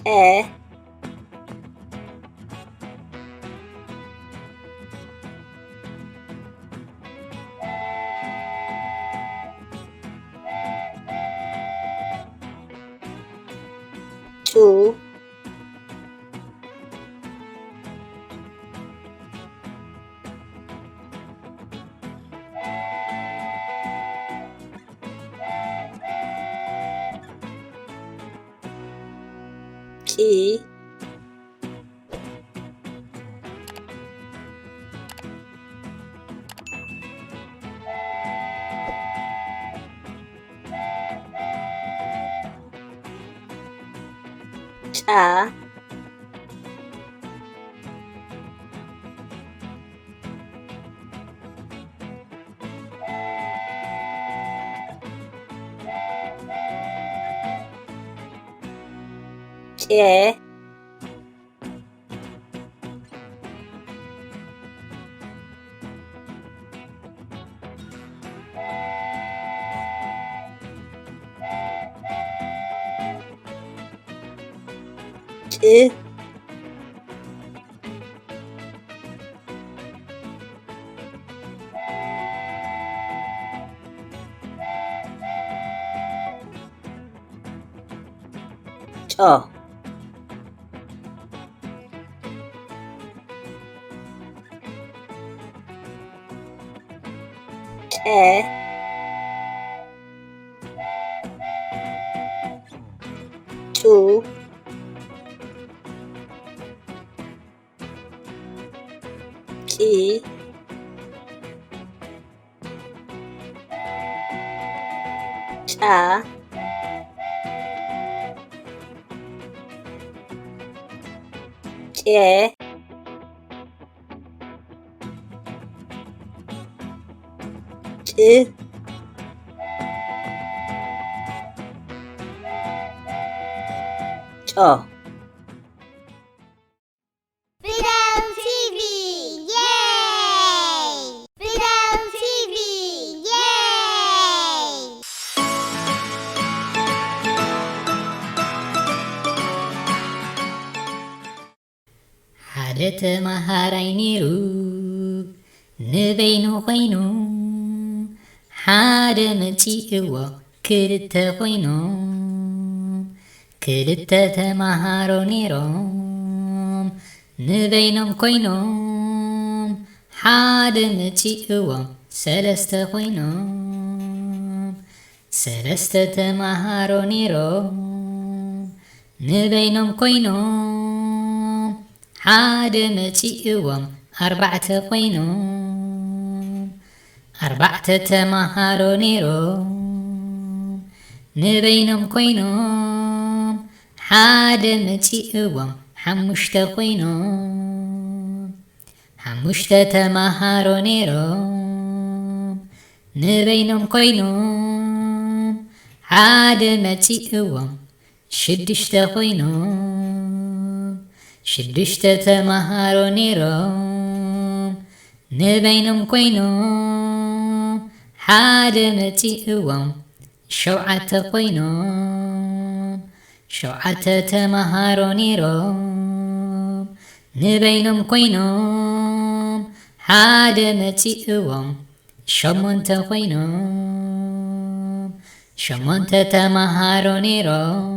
ጨ ጩ ቂ ጫ ጬ ጭ ጮ ጨ ጩ ቂ ጫ ጬ ጭ ጮ Fidel TV! Yay! Fidel TV! Yay! ሓደ ተማሃራይ ነይሩ ንበይኑ ኮይኑ ሓደ መፂእዎ ክልተ ኮይኖም ክልተ ተማሃሮ ነይሮም ንበይኖም ኮይኖም ሓደ መፂእዎም ሰለስተ ኮይኖም ሰለስተ ተማሃሮ ነይሮም ንበይኖም ኮይኖም ሓደ መፂእዎም ኣርባዕተ ኮይኖም ኣርባዕተ ተማሃሮ ነይሮም ንበይኖም ኮይኖም ሓደ መፂእዎም ሓሙሽተ ኮይኖም ሓሙሽተ ተማሃሮ ነይሮም ንበይኖም ኮይኖም ሓደ መፂእዎም ሽድሽተ ኮይኖም ሽድሽተ ተማሃሮ ነይሮም ንበይኖም ኮይኖም ሓደ መፂእዎም ሸውዓተ ኮይኖም ሸውዓተ ተማሃሮ ነይሮም ንበይኖም ኮይኖም ሓደ መፂእዎም ሸሞንተ ኮይኖም ሸሞንተ ተማሃሮ ነይሮም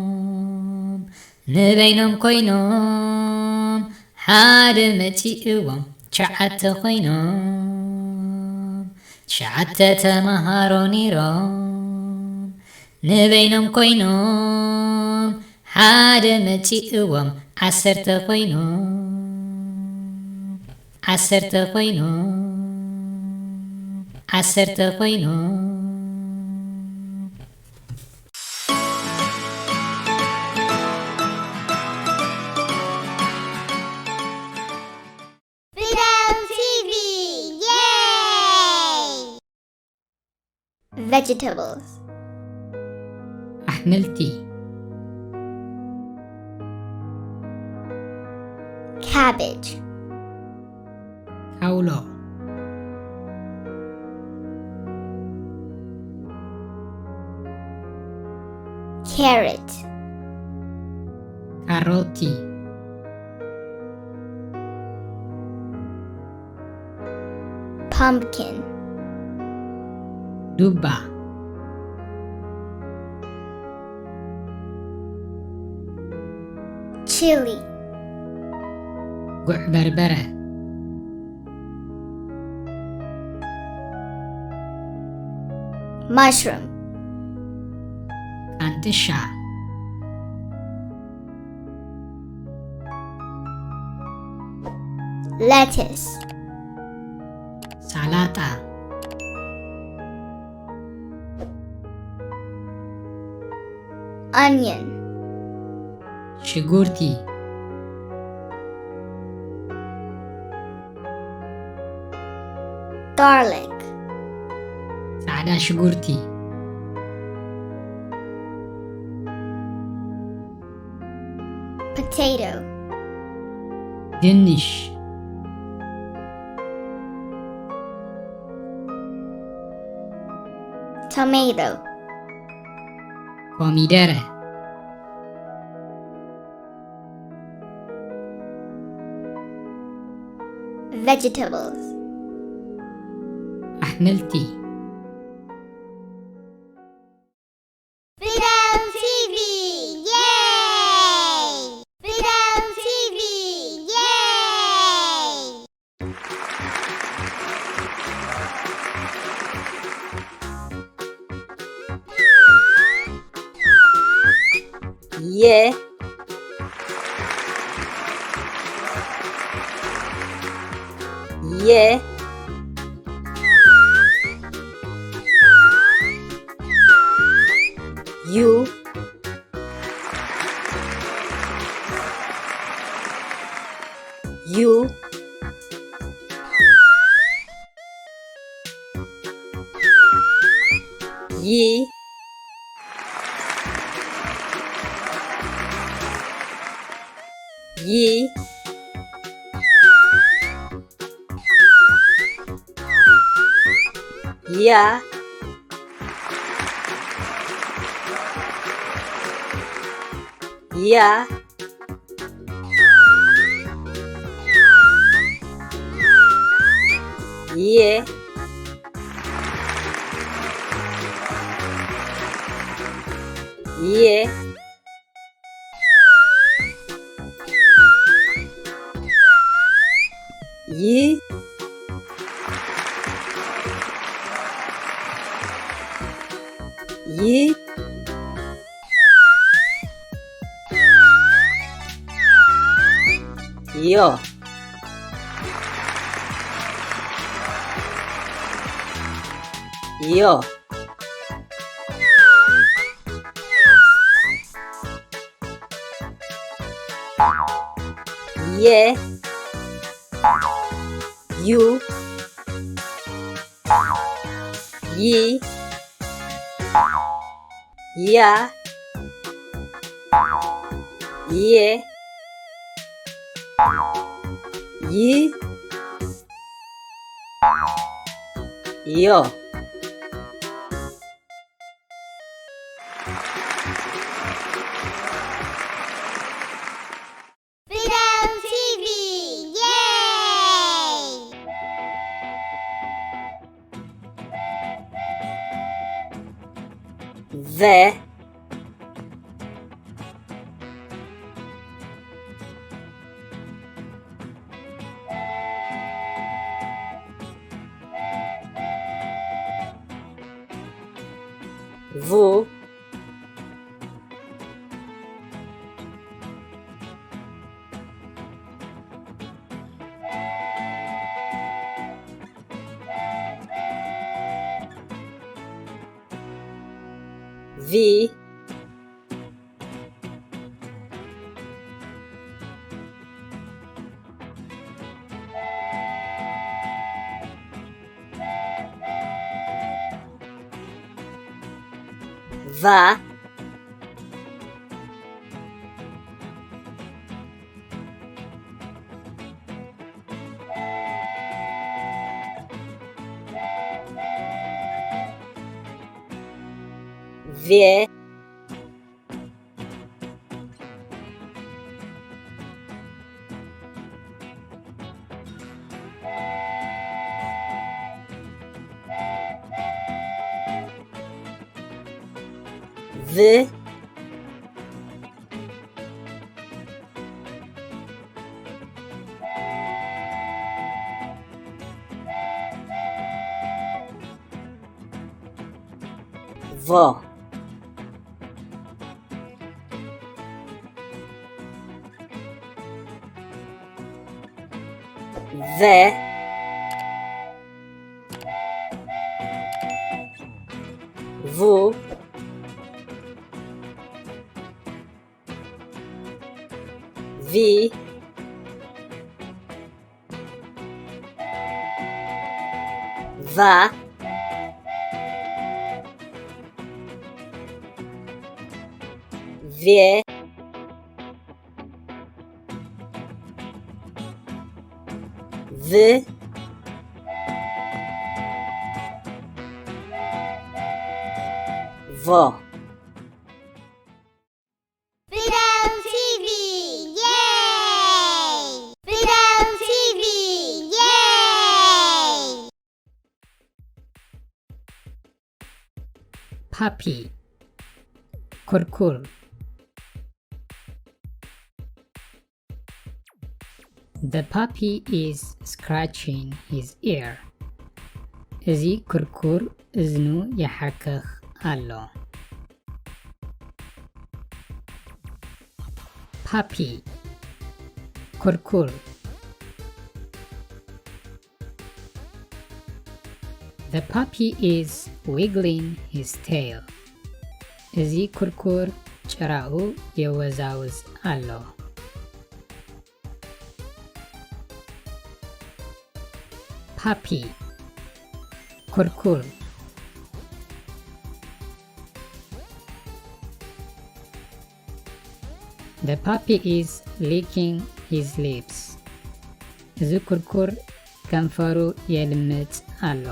ንበይኖም ኮይኖም ሓደ መፂእዎም ሸዓተ ኮይኖም ሸዓተ ተማሃሮ ነይሮም ንበይኖም ኮይኖም ሓደ መፂእዎም ዓሰርተ ኮይኖም ዓሰርተ ኮይኖም ዓሰርተ ኮይኖም Fidel TV! Yay! Vegetables. ኣሕምልቲ Cabbage. ካውሎ Carrot. ካሮቲ pumpkin, ዱባ chili, ጉዕ በርበረ mushroom, ቃንጥሻ lettuce, ሳላጣ onion, ሽጉርቲ garlic, ጻዕዳ ሽጉርቲ potato, ድንሽ tomato, ኮሚደረ vegetables, ኣሕምልቲ Fidel TV, yay! Fidel TV, yay! የ የ ዩ ዩ ይ ይ ያ ያ የ የ ይ ይ ዮ ዮ የ ዩ ይ ያ የ ይ ዮ Fidel TV, yay! ve vu vi va vie V Vo Ve Vu Vi Va Vie V Vo Fidel TV! Yay! Fidel TV! Yay! puppy, kurkur. The puppy is scratching his ear. እዚ ኩርኩር እዝኑ ይሓክኽ ኣሎ። puppy, ኩርኩር. The puppy is wiggling his tail. እዚ ኩርኩር ጭራኡ የወዛውዝ ኣሎ። puppy, kurkur. The puppy is licking his lips. እዚ ኩርኩር ከንፈሩ የልምጽ ኣሎ።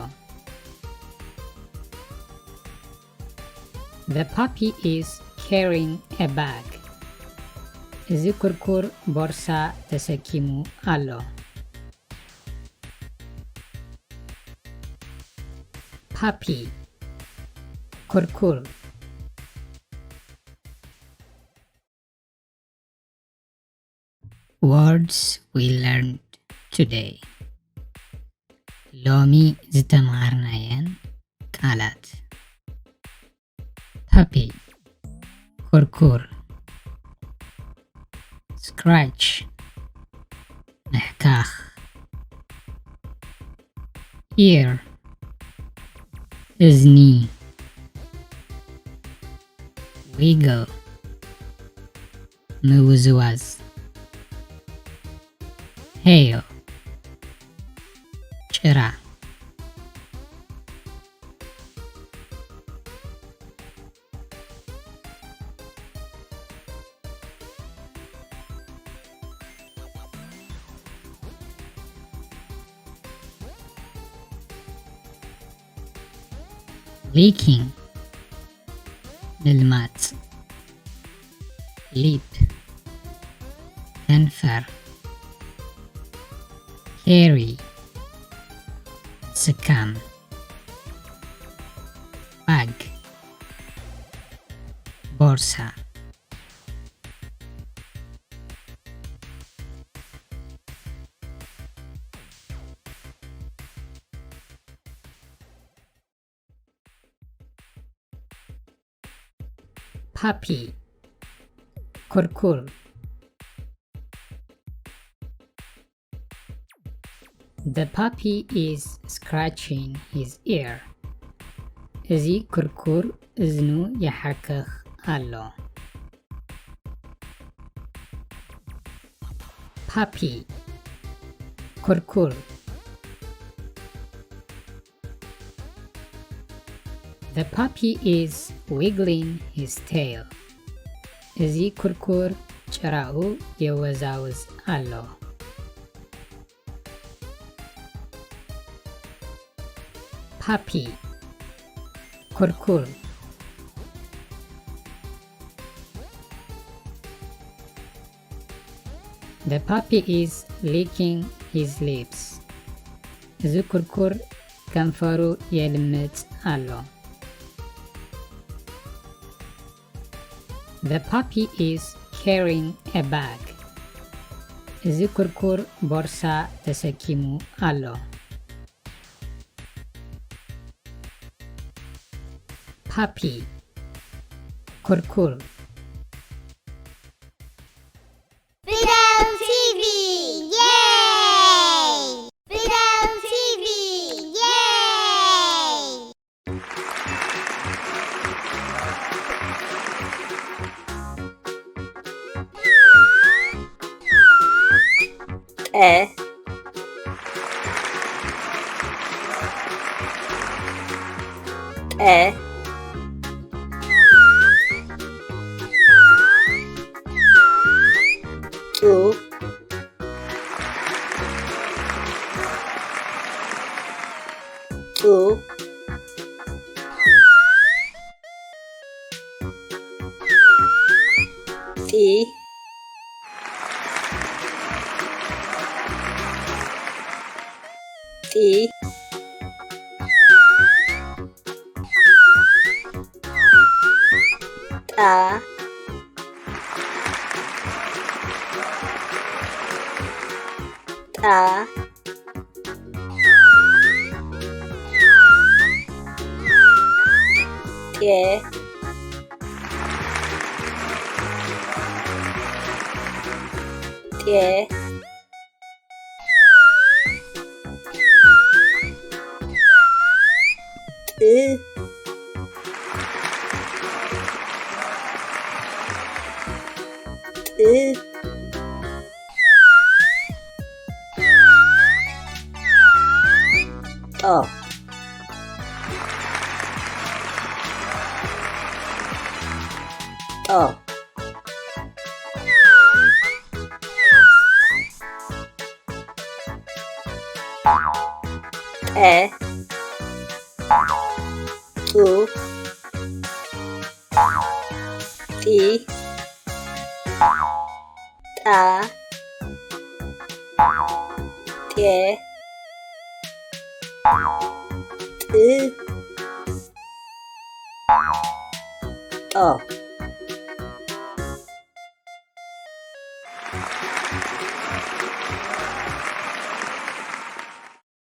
The puppy is carrying a bag. እዚ ኩርኩር ቦርሳ ተሰኪሙ ኣሎ። puppy, kurkur. Words we learned today. ሎሚ ዝተማሃርናየን ቃላት puppy, ኩርኩር, scratch, ምሕካኽ, ear, እዝኒ, wiggle, ምውዝዋዝ, hail, ጭራ። licking, ምልማጥ፣ lip, ከንፈር፣ carry, ስካም፣ bag, ቦርሳ። puppy, kurkur. The puppy is scratching his ear. እዚ ኩርኩር እዝኑ ይሓክኽ ኣሎ። puppy, ኩርኩር. The puppy is wiggling his tail. እዚ ኩርኩር ጭራኡ የወዛውዝ ኣሎ። puppy, ኩርኩር. The puppy is licking his lips. እዚ ኩርኩር ከንፈሩ የልምጽ ኣሎ። The puppy is carrying a bag. እዚ ኩርኩር ቦርሳ ተሰኪሙ ኣሎ። puppy ኩርኩር Fidel TV! Yay! Fidel TV! Yay!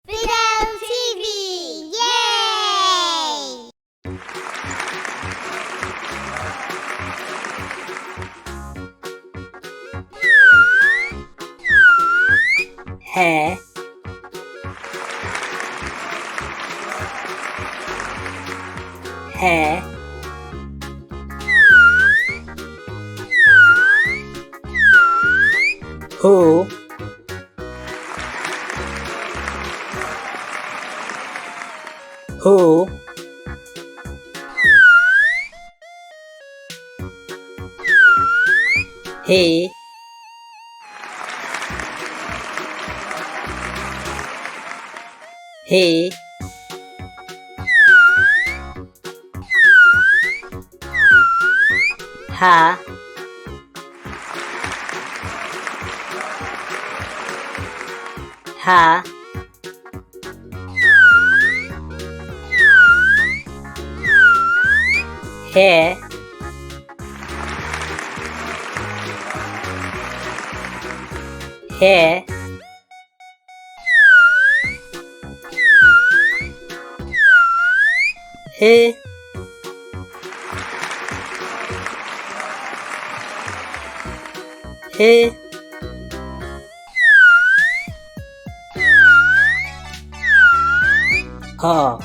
Fidel TV! Yay! Who? Who? He? He? Ha? Ha? He? He? He? He? Ha?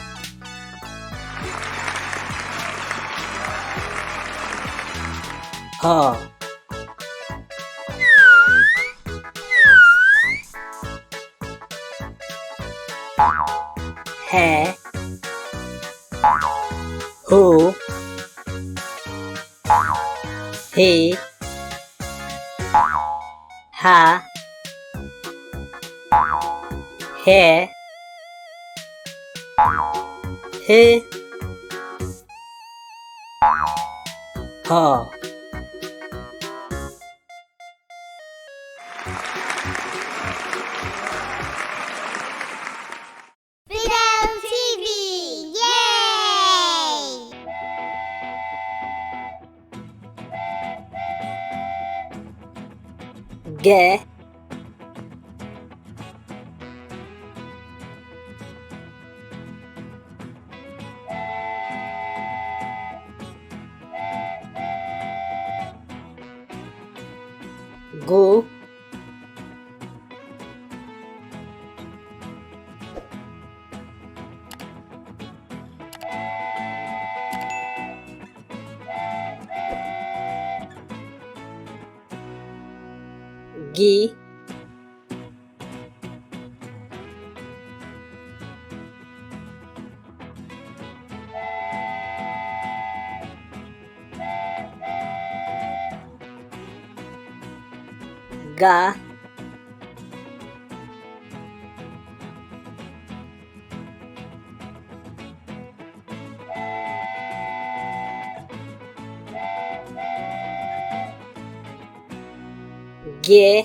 Ha? He? Who? He? Ha? He? He? Ha? Fidel TV! Yay! ገ ጉ ጊ ጋ ጌ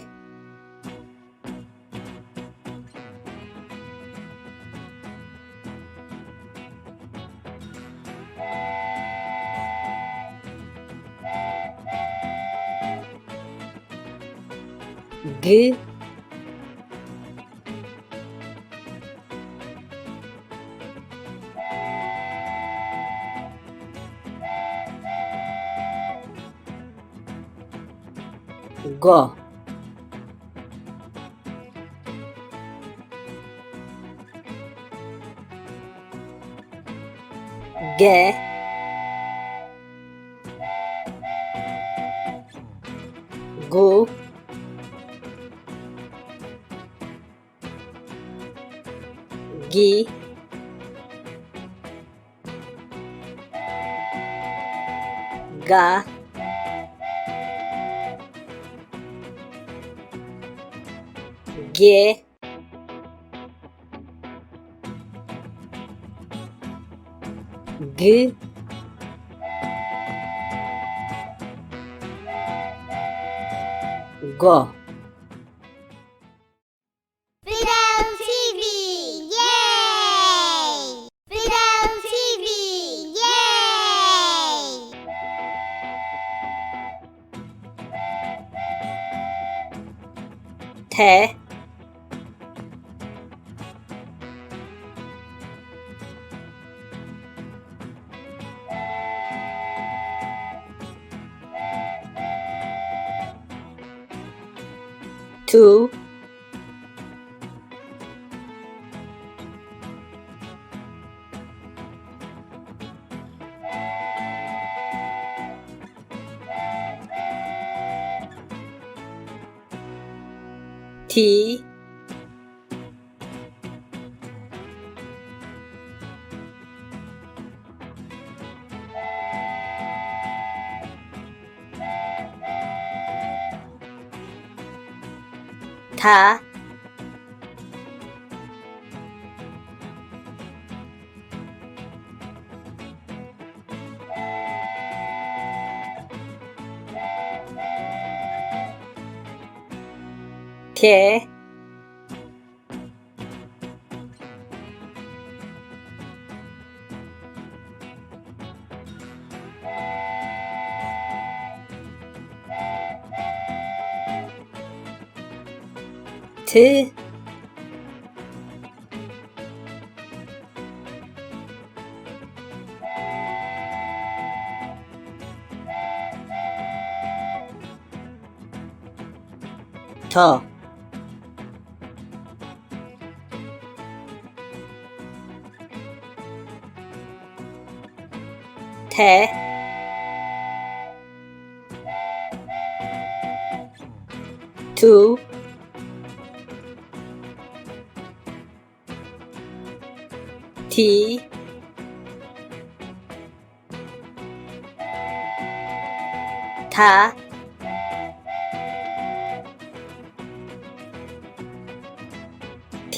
ግ ጎ ገ ጉ ጊ ጋ ጌ ግ ጎ Fidel TV! Yay! Fidel TV! Yay! ተ ቱ ቲ ታ ቴ ት ቶ ተ ቱ ቲ ታ ቴ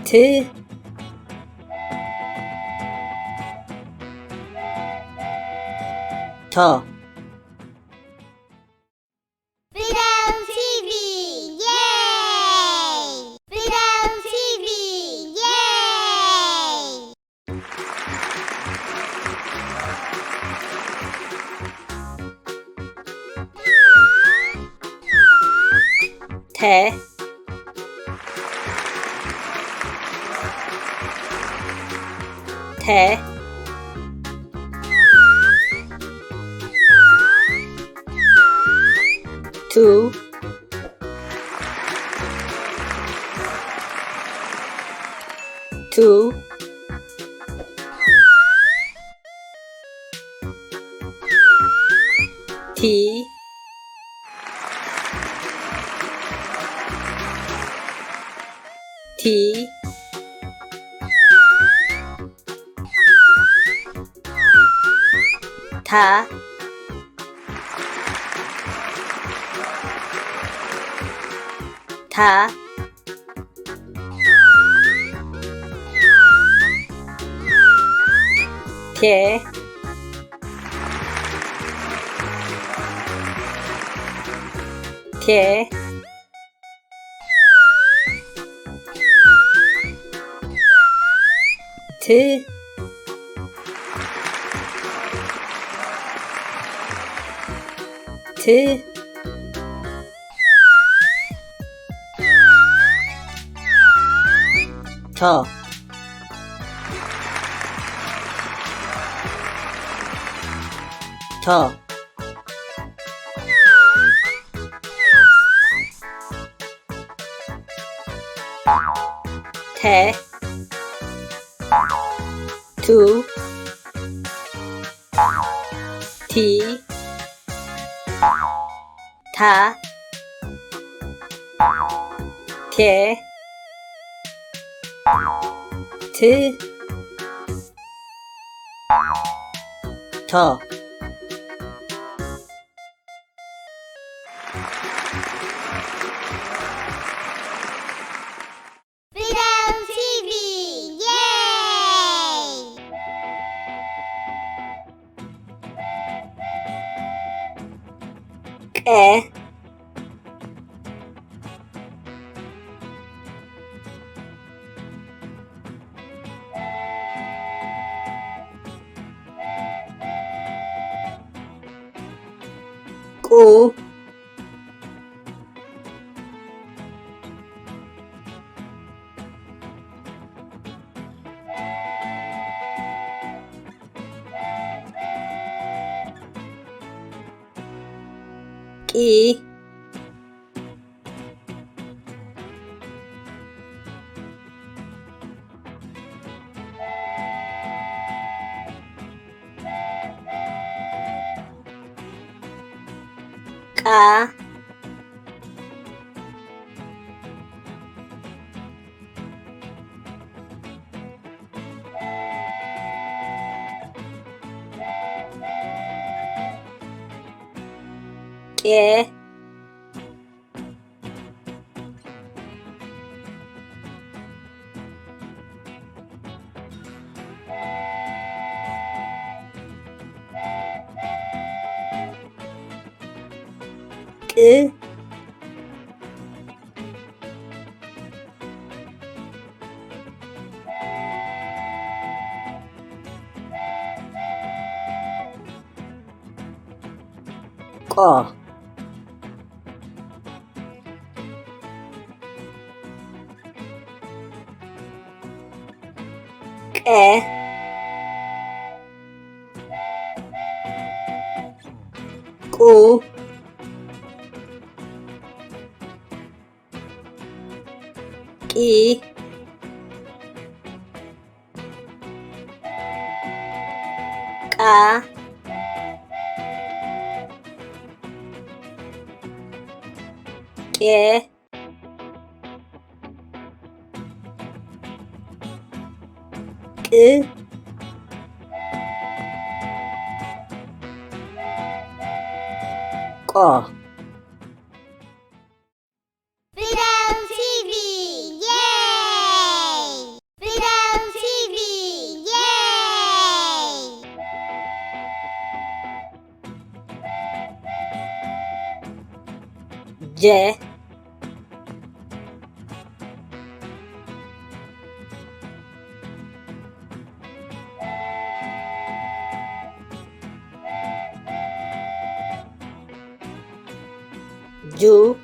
ት ቶ Fidel TV! Yay! Fidel TV! Yay! tu ti ta tie t to te tu ti ta tie t to Fidel TV! Yay! e ku ki ka ke ቅ ቆ ቀ ቁ ቂ ቃ ቄ ቅ ቆ Fidel TV! Yay! Fidel TV! Yay! ጀ ጁ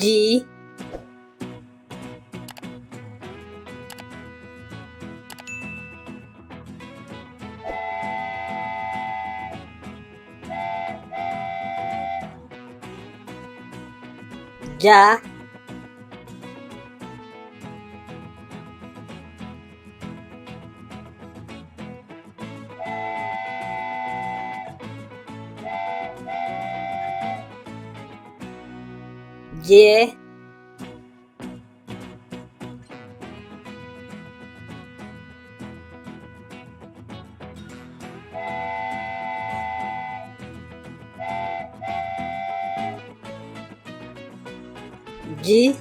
G Ja J G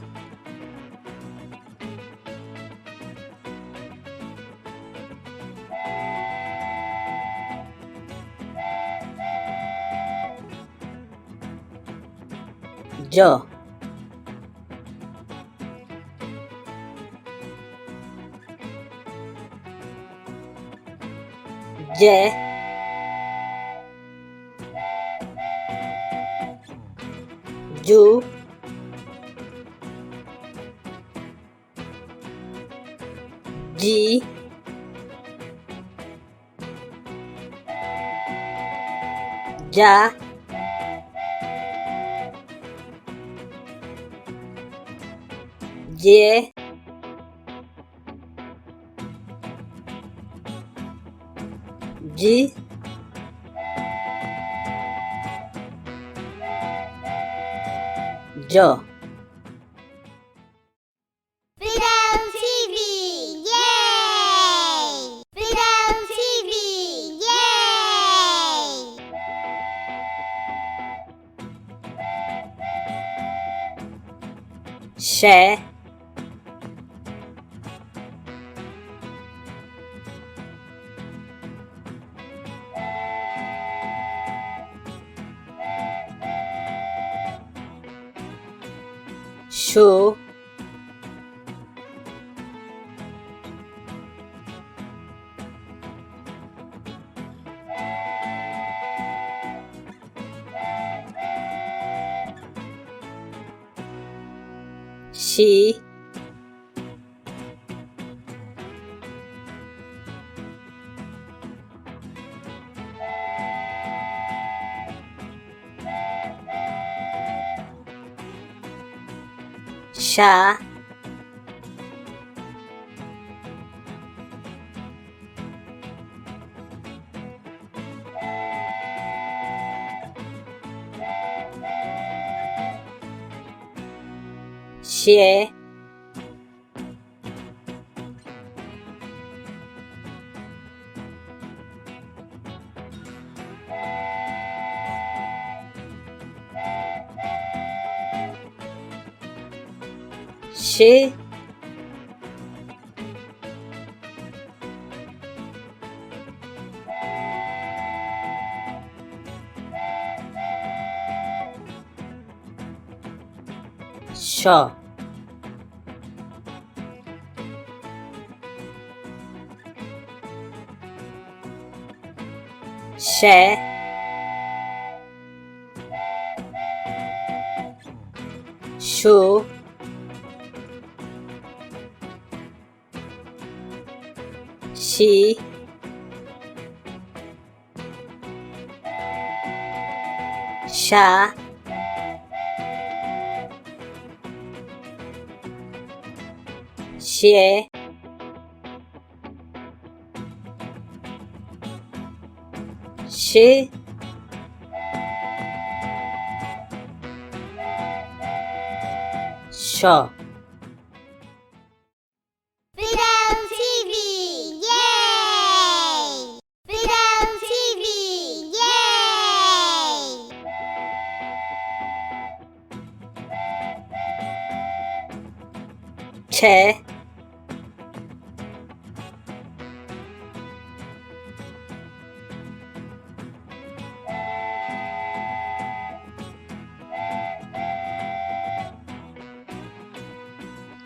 Jo J Ju G Ja J G Jo Fidel TV, yay! Fidel TV, yay! She Shu She Sha She She Sure She Shu She Sha She She Sure Fidel TV, yay! Fidel TV, yay! Che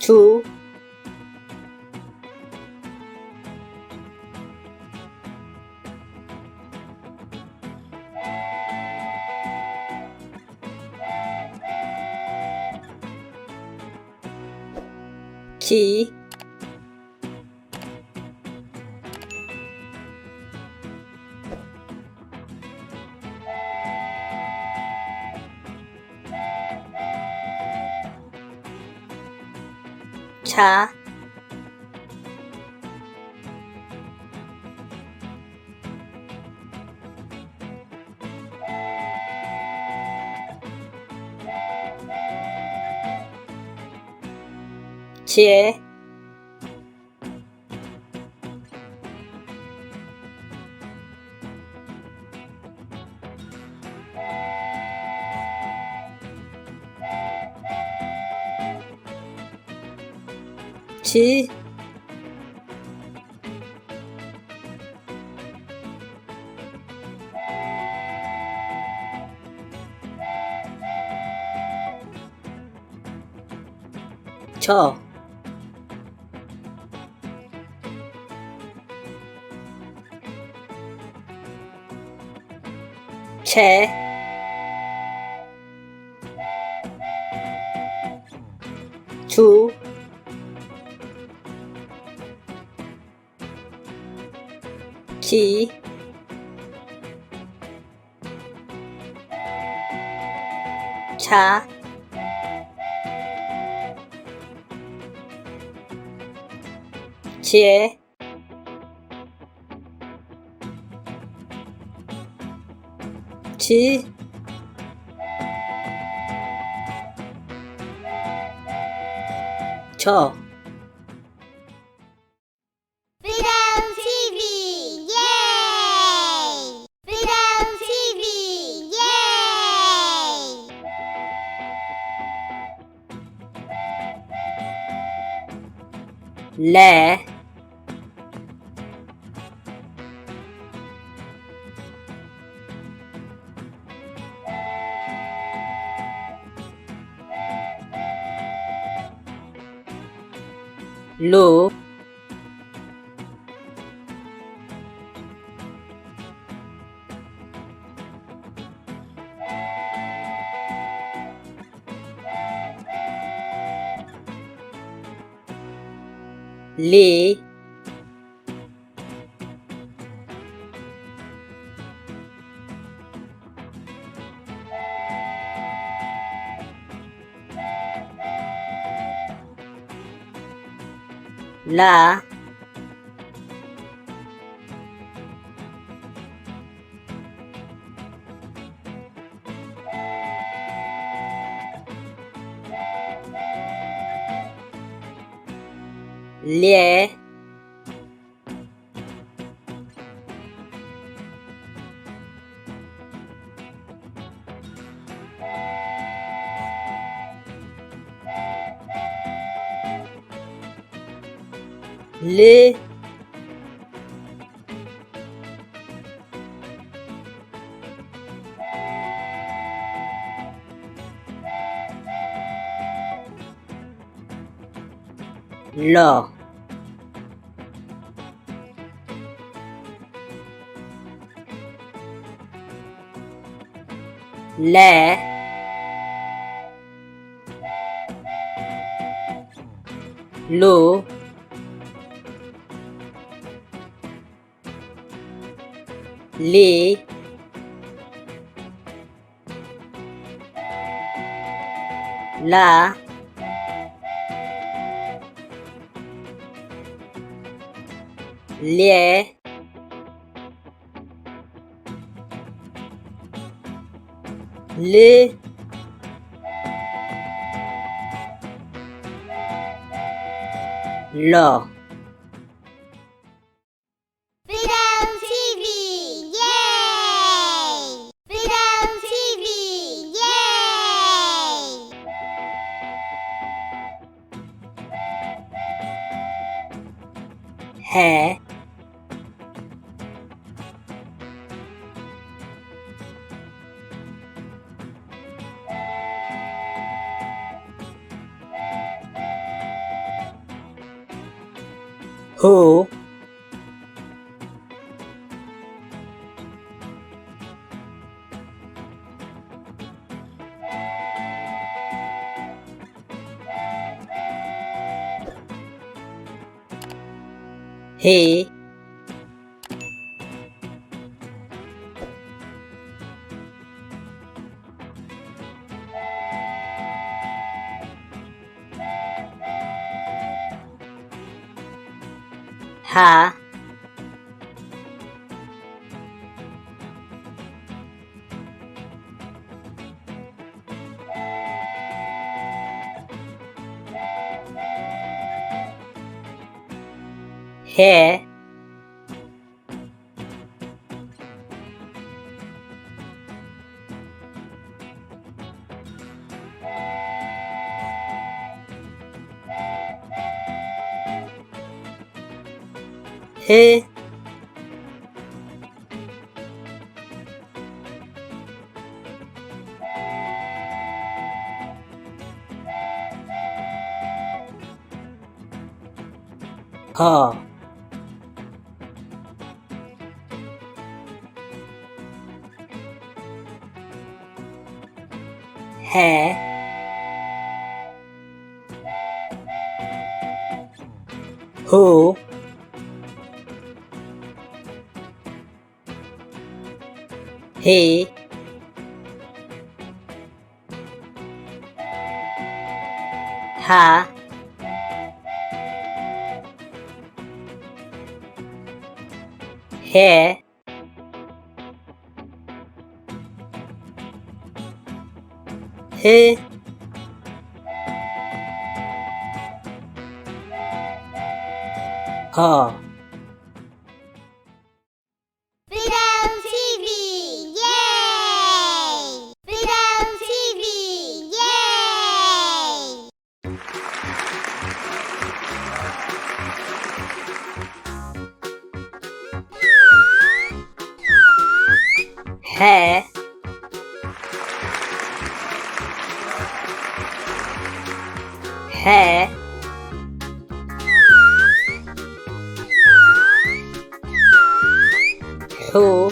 Chu 치 차 제 지 저 채 주 기 차 제 지 저 Fidel TV, yay! Fidel TV, yay! 레 루 리 라 례 르 러 레 루 리 라 례 르 러 Fidel TV, yay! Fidel TV, yay! 해 후 he ha he he ha he who he ha he he ha Fidel TV, yay! Fidel TV, yay! he he who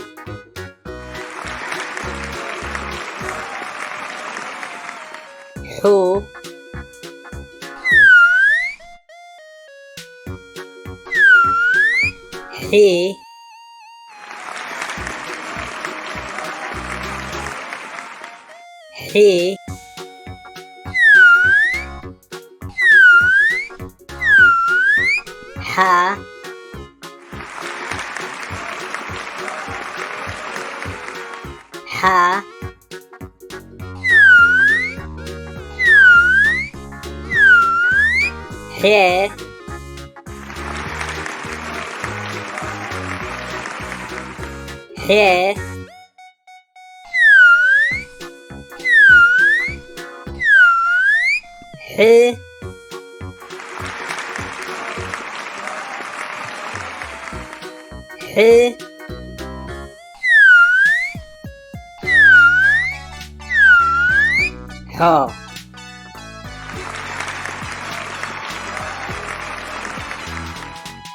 who he he ha ha he he he he ha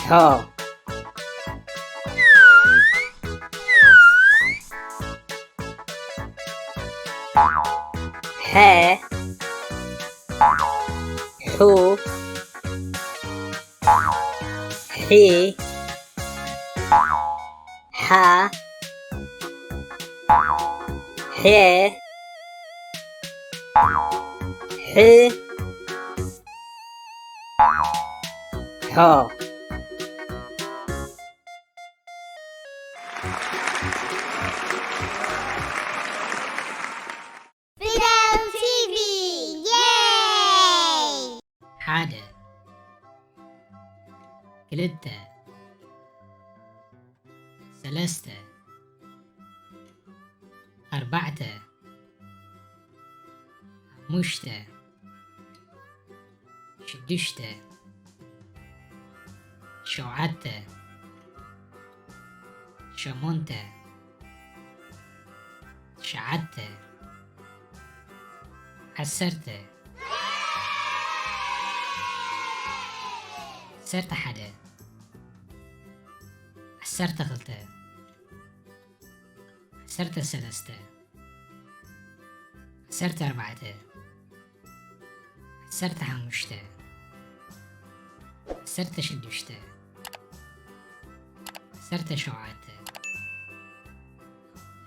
ha he who he ha he he ha Fidel TV, yay! ሓደ ክልተ ሰለስተ ኣርባዕተ ሓሙሽተ ሽዱሽተ ሸውዓተ ሸሞንተ ትሽዓተ ዓሰርተ ዓሰርተ ሓደ ዓሰርተ ክልተ ዓሰርተ ሰለስተ ዓሰርተ ኣርባዕተ ዓሰርተ ሓሙሽተ ዓሰርተ ሽዱሽተ عسرت شوعة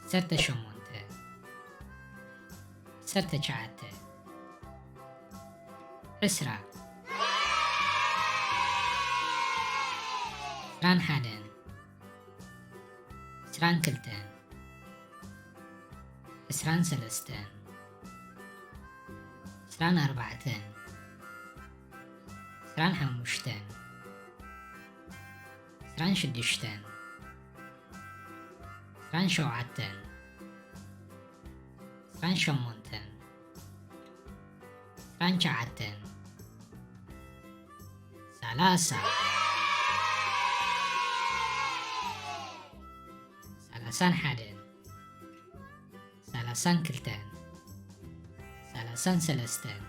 عسرت شمونت عسرت شعات عسرة عسران حادن عسران كلتن عسران سلستن عسران أربعتن عسران حموشتن عسران شدشتن عسران شوعتن عسران شمونتن عسران شعتن ثلاثة ثلاثان حادن ثلاثان كلتن ثلاثان سلستن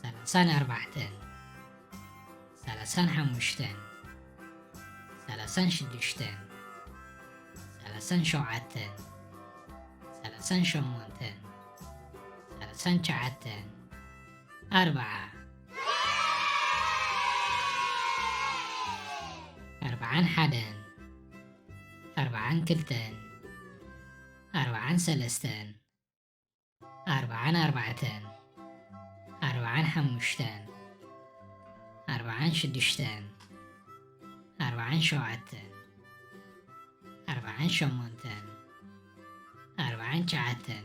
ثلاثان أربعتن ثلاثان حموشتن ثلاثان شدشتن ثلاثان شوعتن ثلاثان شمونتن ثلاثان شعتن أربعة أربعان حدن أربعان كلتن أربعان سلستن أربعان أربعتن أربعان حموشتن أربعان شدشتن أربعان شوعتن أربعان شمونتن أربعان شعتن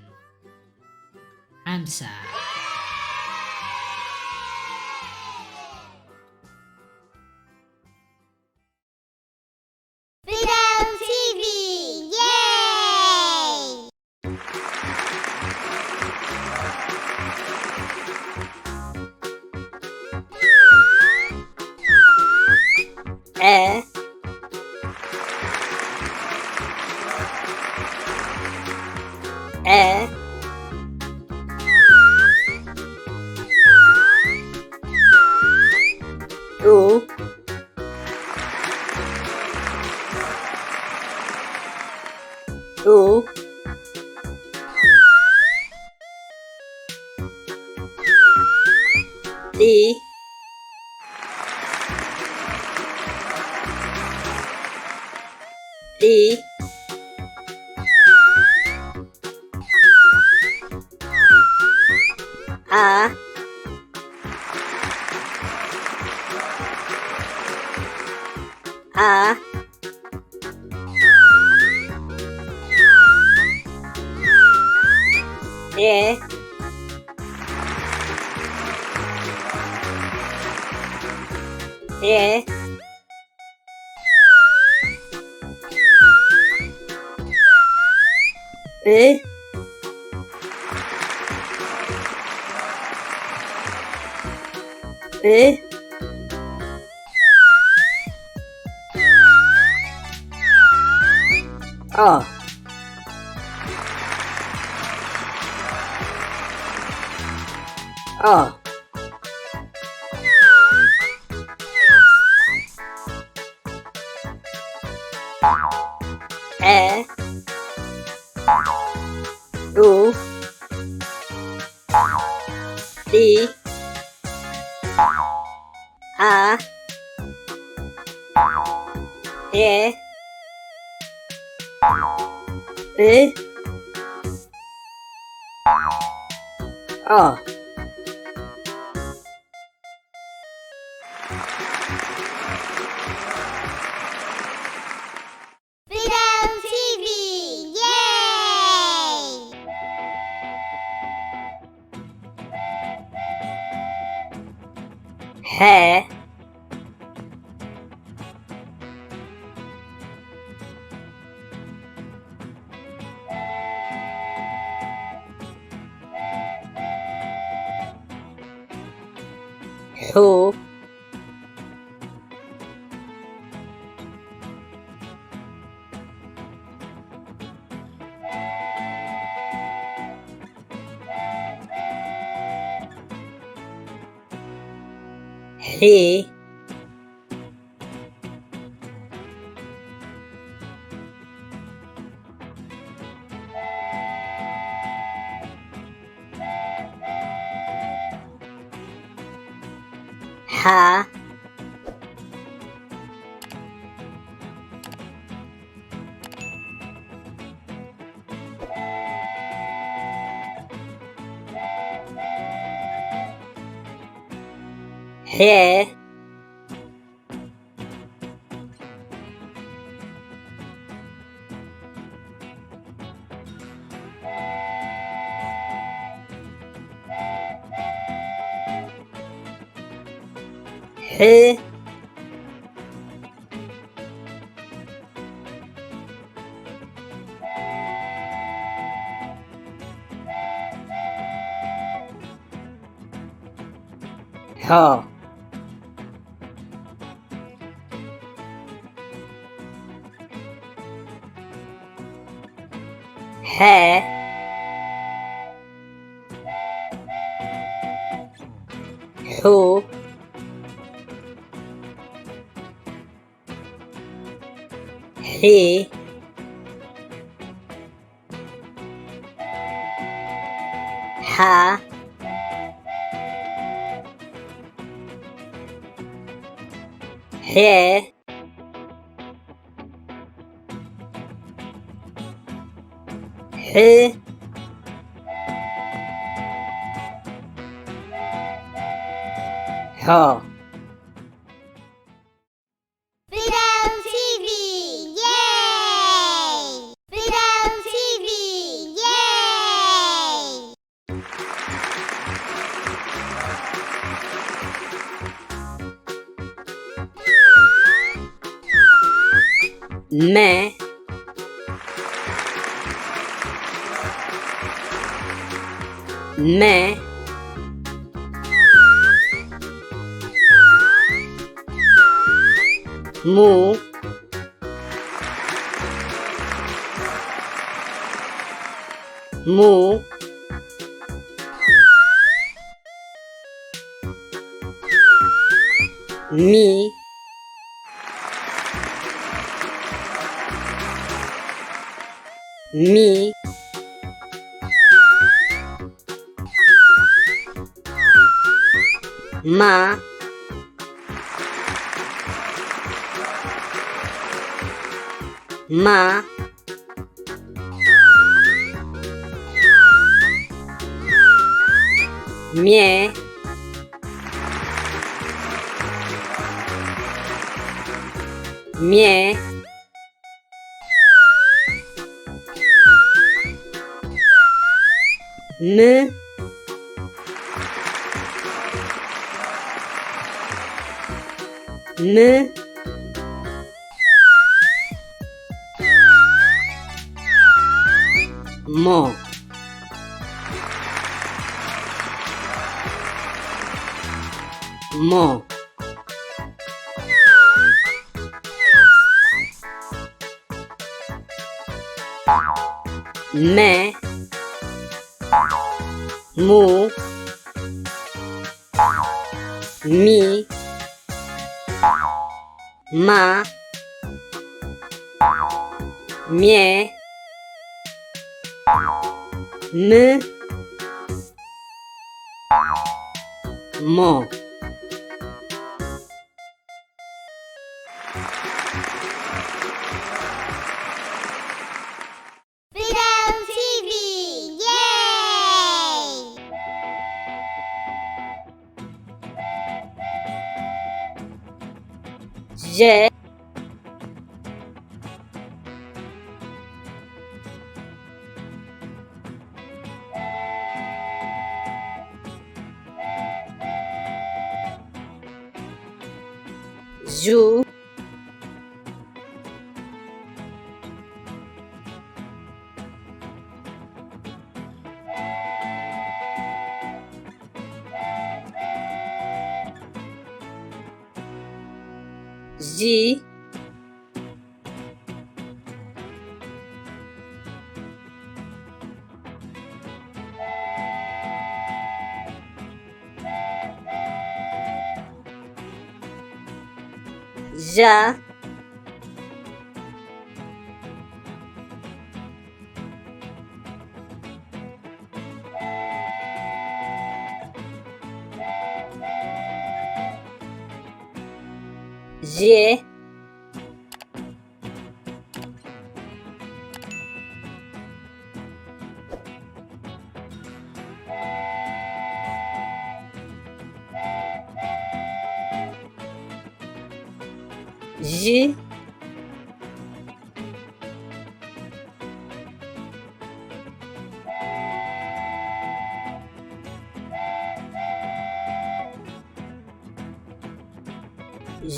خمسة Fidel TV! Yay! A A U U D D A A E E E E A A E U D A E E A Fidel TV! Yay! H Who he ha ح ح ح ح حو حي ح ح ح ح Fidel TV, yay! Fidel TV, yay! ما ما مو مو مي مي ما ما مي مي م م مو مو ما مو مي ما مي م مو Fidel TV, yay! ج جو جي جا جي ዥ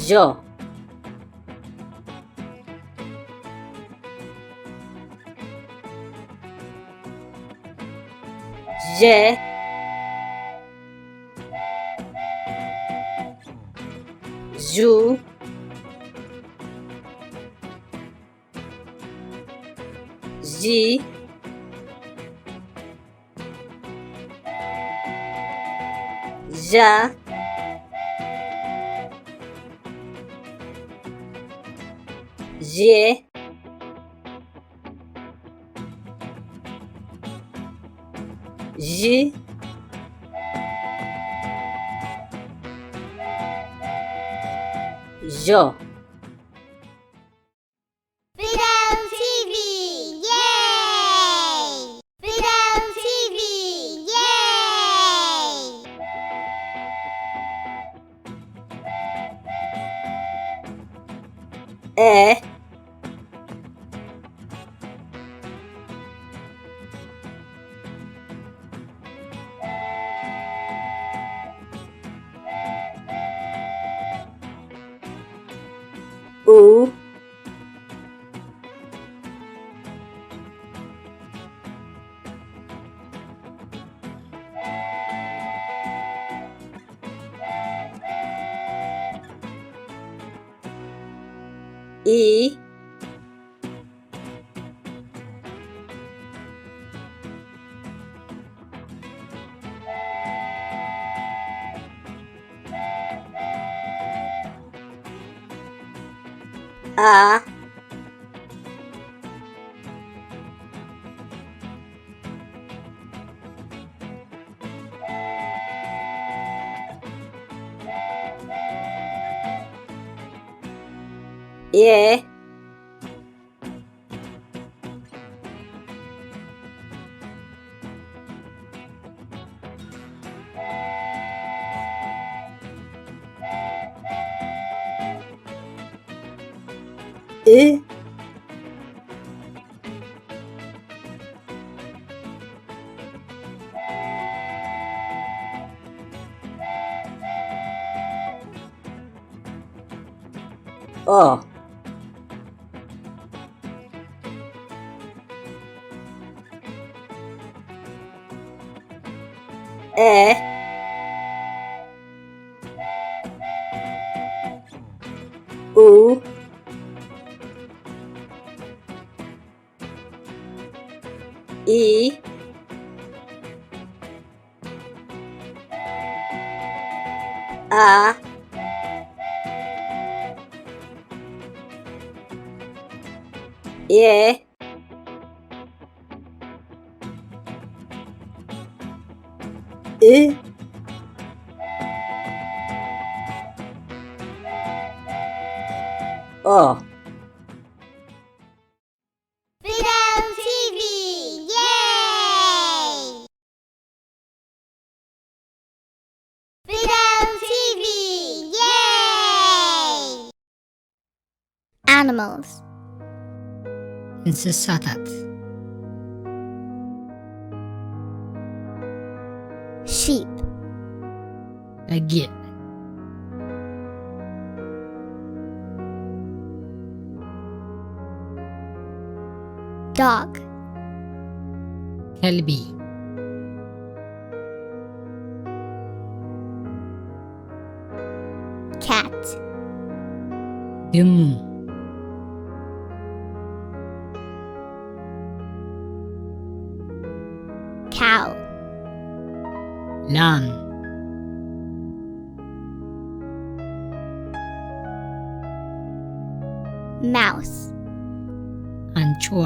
ዦ ዤ ዡ ዢ ዣ ዤ ዥ ዦ Fidel TV, yay! Fidel TV, yay! እ ኡ ኢ አ የ እ ኦ እ ኡ ኢ አ የ እ ኦ Fidel TV, yay! Fidel TV, yay! Animals. እንስሳታት Sheep, በጊዕ dog, ከልቢ cat, ድሙ cow, ላም mouse, አንጭዋ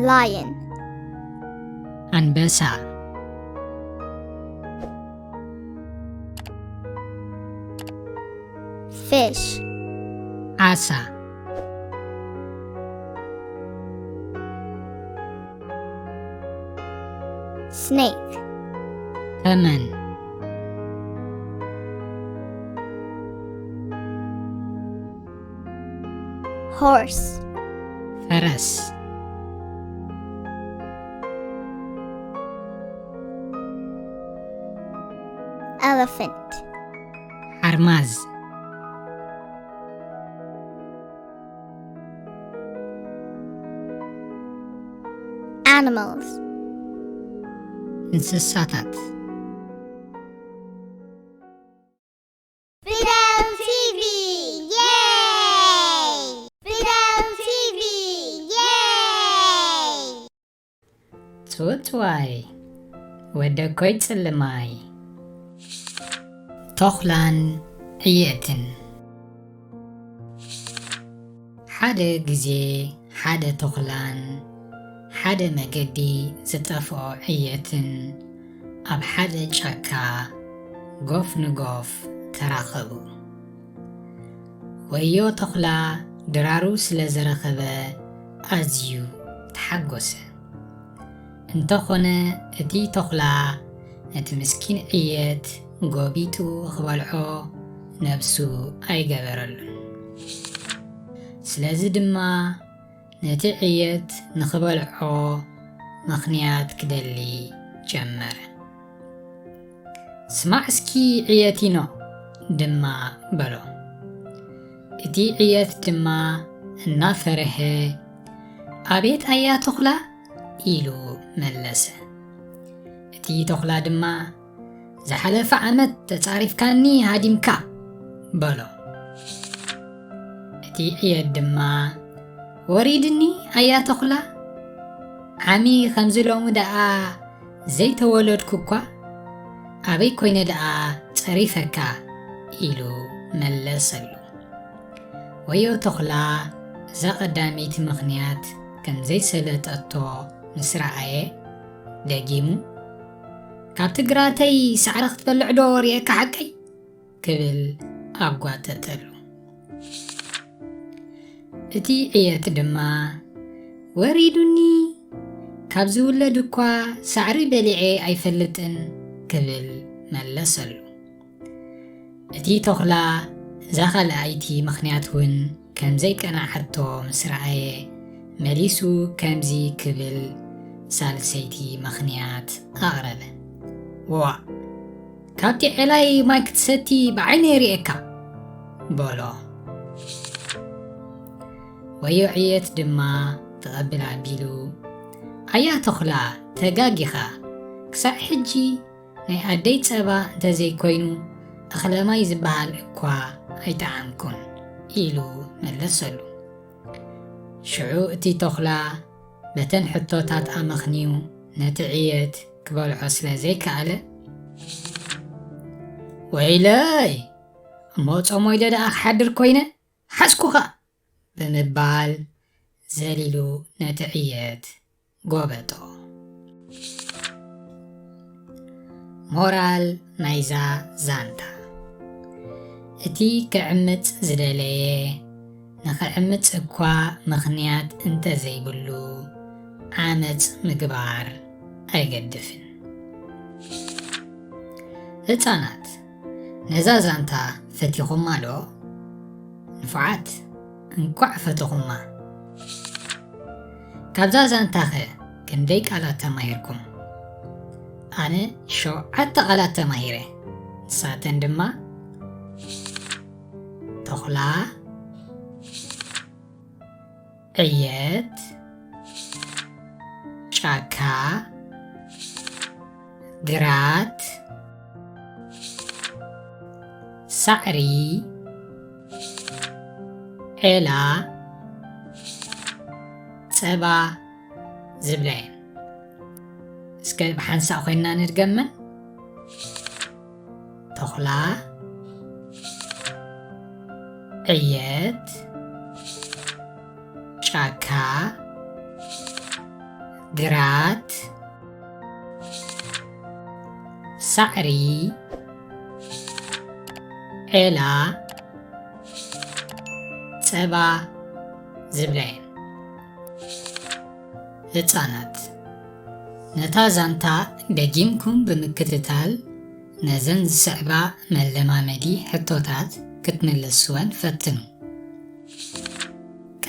lion, አንበሳ fish, ዓሳ snake, ተመን horse, ፈረስ elephant, ሓርማዝ animals, እንስሳታት Fidel TV, yay! Fidel TV, yay! ጽውጽዋይ ወደኮይ ጽልማይ ተኽላን ዕየትን ሓደ ግዜ ሓደ ተኽላን ሓደ መገዲ ዝጠፍኦ ዕየትን ኣብ ሓደ ጫካ ጎፍ ንጎፍ ተራኸቡ ወዮ ተኽላ ድራሩ ስለ ዝረኸበ ኣዝዩ ተሓጐሰ እንተኾነ እቲ ተኽላ ነቲ ምስኪን ዕየት ጎቢጡ ክበልዖ ነብሱ ኣይገበረሉን ስለዚ ድማ ነቲ ዕየት ንኽበልዖ ምኽንያት ክደሊ ጀመረ ስማዕ እስኪ ዕየቲኖ ድማ በሎ እቲ ዕየት ድማ እናፈርሐ ኣቤት ኣያ ተኽላ ኢሉ መለሰ እቲ ተኽላ ድማ ዝሓለፈ ዓመት ተጻሪፍካኒ ሃዲምካ በሎ እቲ ዕየት ድማ ወሪድኒ ኣያ ተኽላ ዓሚ ከምዚ ሎሙ ደኣ ዘይተወለድኩ እኳ ኣበይ ኮይነ ደኣ ጸሪፈካ ኢሉ መለሰሉ ወዮ ተኽላ እዛ ቀዳሚት ምኽንያት ከም ዘይሰለጠቶ ምስ ረኣየ ደጊሙ ካብ ትግራተይ ሳዕሪ ክትበልዕ ዶ ርኤካ ሓቀይ ክብል ኣጓተተሉ እቲ ዕየት ድማ ወሪዱኒ ካብ ዝውለድ እኳ ሳዕሪ በሊዐ ኣይፈልጥን ክብል መለሰሉ እቲ ተኽላ እዛ ካልኣይቲ ምኽንያት እውን ከም ዘይቀናዕቶ ምስ ረኣየ መሊሱ ከምዚ ክብል ሳልሰይቲ ምኽንያት ኣቕረበ ዋ ካብቲ ዔላይ ማይ ክትሰቲ ብዓይነ የርኤካ በሎ ወዮ ዕየት ድማ ተቐብል ኣቢሉ ኣያ ተኽላ ተጋጊኻ ክሳዕ ሕጂ ናይ ኣደይ ጸባ እንተዘይኮይኑ እኽለማይ ዝበሃል እኳ ኣይጠዓምኩን ኢሉ መለሰሉ ሽዑ እቲ ተኽላ በተን ሕቶታት ኣመኽንዩ ነቲ ዕየት ክበልዖ ስለ ዘይከኣለ ወይለይ እሞ ጾሞይ ደኣ ክሓድር ኮይነ ሓስኩኻ ብምባል ዘሊሉ ነቲ ዕየት ጎበጦ ሞራል ናይዛ ዛንታ እቲ ክዕምፅ ዝደለየ ንኽዕምፅ እኳ ምኽንያት እንተዘይብሉ ዓመፅ ምግባር ኣይገድፍን ህፃናት ነዛ ዛንታ ፈቲኹማ ዶ ንፉዓት እንኳዕ ፈትኹማ ካብዛ ዛንታ ኸ ክንደይ ቃላት ተማሂርኩም ኣነ 7 ቃላት ተማሂረ ንሳተን ድማ ተኽላ ዕየት ጫካ ግራት ሳዕሪ ዔላ ጸባ ዝብለየን እስከ ብሓንሳእ ኮይንና ንድገመን ተኽላ ዕየት ጫካ ግራት ሳዕሪ ዔላ ጸባ ዝብለየን ህፃናት نتا زانتا دجيمكم بمكتتال نزن زسعبا ملمامدي حطوتات كتملسوان فتنو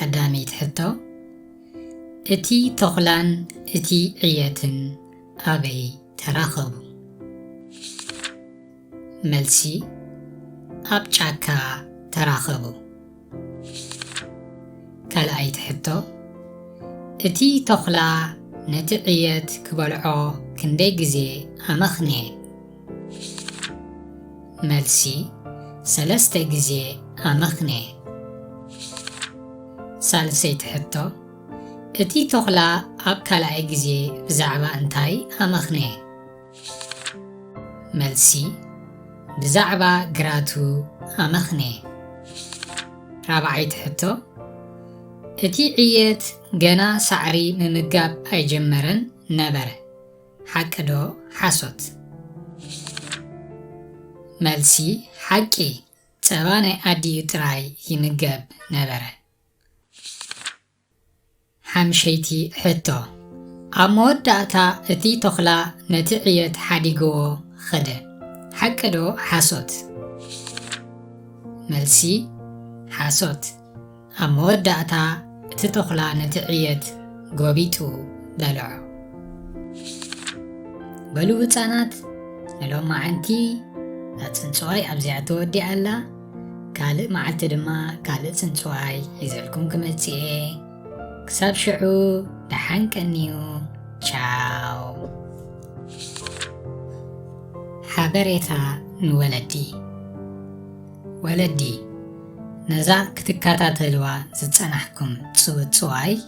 قدامي تحطو اتي تغلان اتي عياتن أبي تراخبو ملسي أبچاكا تراخبو كالأي تحطو اتي تغلا نتعيات كبلعو كندي جزي أمخني ملسي سلسة جزي أمخني سالسي تحطو اتي تغلا أبكالأي جزي بزعبا انتاي أمخني ملسي بزعبا جراتو أمخني رابعي تحطو اتي عيات جنا سعري ممقاب أي جمرن نبر حكدو حسوت ملسي حكي تباني أدي تراي يمقاب نبر حمشيتي حتو أمود داتا اتي تخلا نتعيات حديقو خده حكدو حسوت ملسي حسوت أمود داتا تتخلا نتعيات قوبيتو بلعو بلو بتانات نلو معنتي تنسواي أبزيعتو ودي ألا كالي معلت دما كالي تنسواي يزالكم كمتي كساب شعو دحان كنيو تشاو حبريتا نولدي ولدي نزا كتكاتاتلوا زتصنحكم صوصواي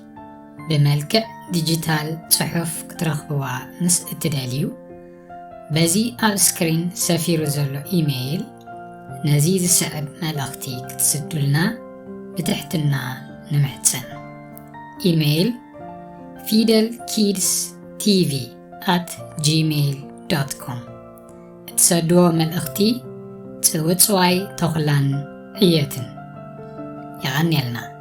بملكع ديجيتال صحف كترخبوا مس اتداليو بزي على سكرين سفيرو زلو ايميل نزيد السعب ملغتي كتسدلنا بتحتنا نمحتسن ايميل fidelkidstv@gmail.com تسدو ملغتي صوصواي تخلان عياتن يغني لنا